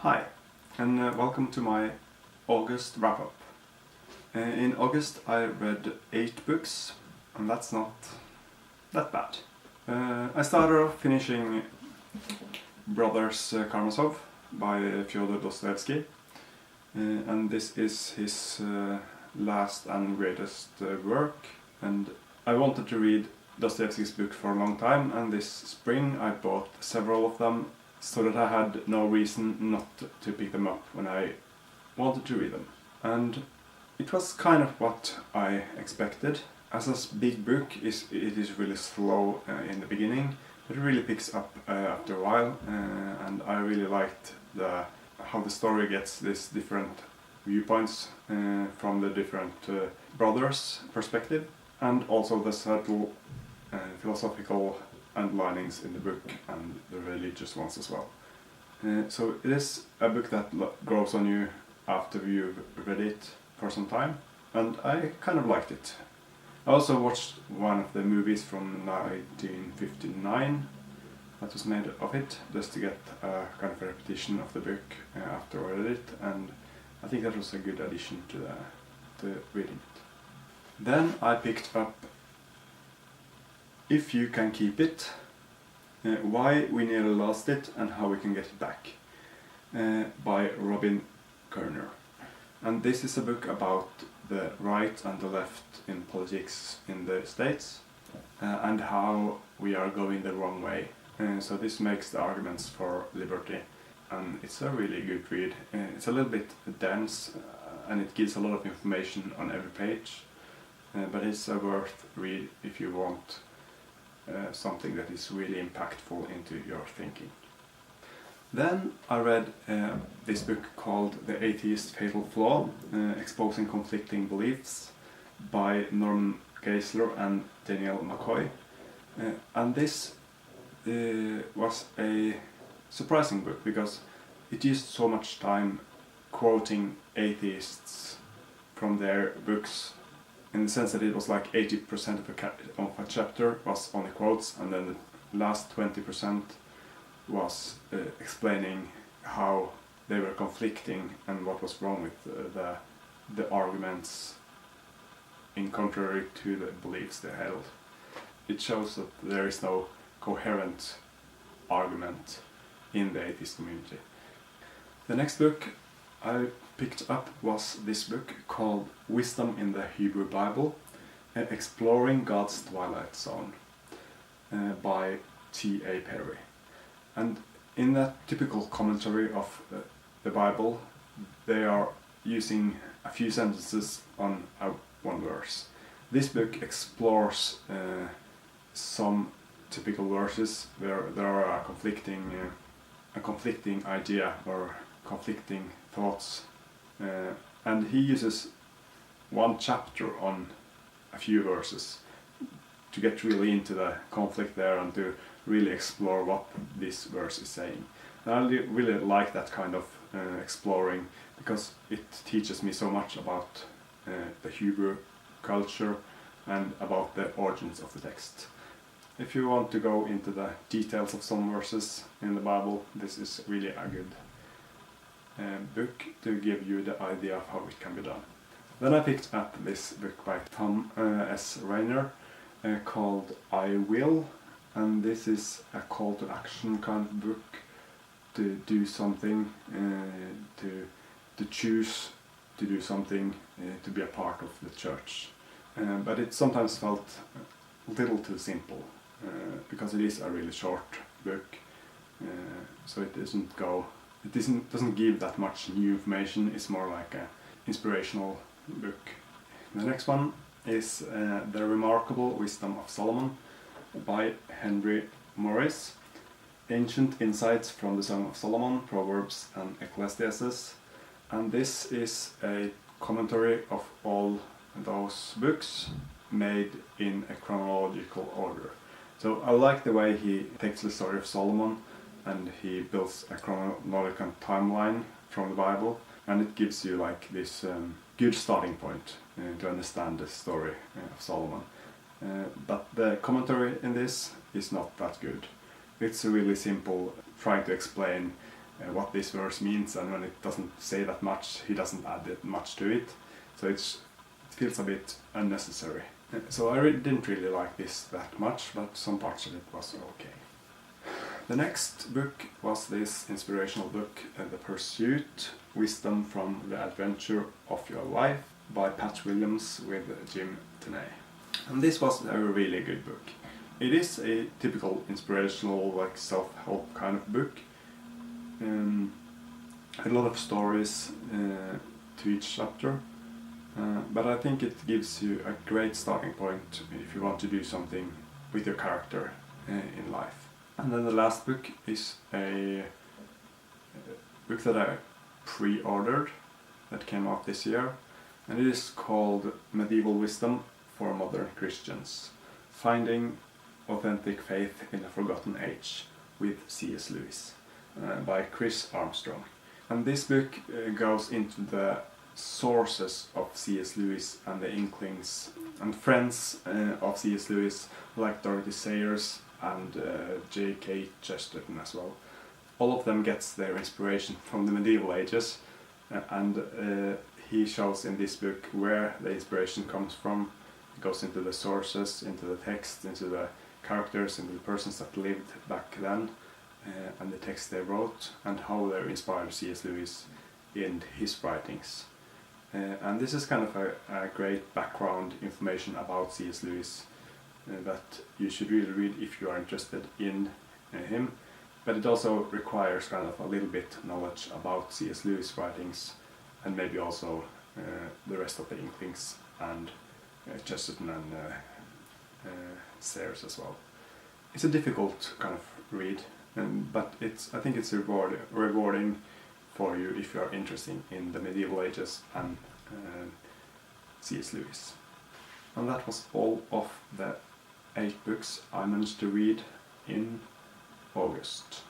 Hi, and welcome to my August wrap-up. In August I read 8 books, and that's not that bad. I started off finishing Brothers Karamazov by Fyodor Dostoevsky, and this is his last and greatest work, and I wanted to read Dostoevsky's book for a long time, and this spring I bought several of them so that I had no reason not to pick them up when I wanted to read them. And it was kind of what I expected. As a big book, it is really slow in the beginning, but it really picks up after a while, and I really liked how the story gets these different viewpoints from the different brothers' perspective, and also the subtle philosophical underlinings in the book and the religious ones as well. So it is a book that grows on you after you've read it for some time, and I kind of liked it. I also watched one of the movies from 1959 that was made of it, just to get a kind of a repetition of the book after I read it, and I think that was a good addition to reading it. Then I picked up If You Can Keep It, Why We Nearly Lost It and How We Can Get It Back, by Robin Kerner. And this is a book about the right and the left in politics in the States, and how we are going the wrong way. So this makes the arguments for liberty, and it's a really good read. It's a little bit dense, and it gives a lot of information on every page, but it's a worth read if you want something that is really impactful into your thinking. Then I read this book called The Atheist's Fatal Flaw, Exposing Conflicting Beliefs by Norman Geisler and Danielle McCoy. And this was a surprising book because it used so much time quoting atheists from their books, in the sense that it was like 80% of a chapter was only quotes, and then the last 20% was explaining how they were conflicting and what was wrong with the arguments in contrary to the beliefs they held. It shows that there is no coherent argument in the atheist community. The next book I picked up was this book called Wisdom in the Hebrew Bible, Exploring God's Twilight Zone, by T.A. Perry. And in that typical commentary of the Bible, they are using a few sentences on one verse. This book explores some typical verses where there are a conflicting idea or conflicting thoughts, and he uses one chapter on a few verses to get really into the conflict there and to really explore what this verse is saying. And I really like that kind of exploring, because it teaches me so much about the Hebrew culture and about the origins of the text. If you want to go into the details of some verses in the Bible, this is really a good book to give you the idea of how it can be done. Then I picked up this book by Tom S. Rainer called I Will, and this is a call to action kind of book to do something, to choose to do something, to be a part of the church. But it sometimes felt a little too simple, because it is a really short book, so it doesn't give that much new information. It's more like an inspirational book. The next one is The Remarkable Wisdom of Solomon by Henry Morris. Ancient insights from the Song of Solomon, Proverbs and Ecclesiastes. And this is a commentary of all those books made in a chronological order. So I like the way he takes the story of Solomon and he builds a chronological timeline from the Bible, and it gives you like this good starting point to understand the story of Solomon. But the commentary in this is not that good. It's really simple, trying to explain what this verse means, and when it doesn't say that much, he doesn't add it much to it, so it feels a bit unnecessary. So I didn't really like this that much, but some parts of it was okay. The next book was this inspirational book, The Pursuit, Wisdom from the Adventure of Your Life, by Pat Williams with Jim Tenay. And this was a really good book. It is a typical inspirational, like self-help kind of book. A lot of stories to each chapter, but I think it gives you a great starting point if you want to do something with your character in life. And then the last book is a book that I pre-ordered that came out this year, and it is called Medieval Wisdom for Modern Christians: Finding Authentic Faith in a Forgotten Age with C.S. Lewis, by Chris Armstrong. And this book goes into the sources of C.S. Lewis and the inklings and friends of C.S. Lewis, like Dorothy Sayers and J.K. Chesterton as well. All of them gets their inspiration from the medieval ages, and he shows in this book where the inspiration comes from. It goes into the sources, into the text, into the characters, into the persons that lived back then, and the text they wrote, and how they inspired C.S. Lewis in his writings. And this is kind of a great background information about C.S. Lewis that you should really read if you are interested in him, but it also requires kind of a little bit knowledge about C.S. Lewis writings, and maybe also the rest of the inklings and Chesterton and Sayers as well. It's a difficult kind of read, but I think it's rewarding for you if you are interested in the medieval ages and C.S. Lewis. And that was all of the 8 books I managed to read in August.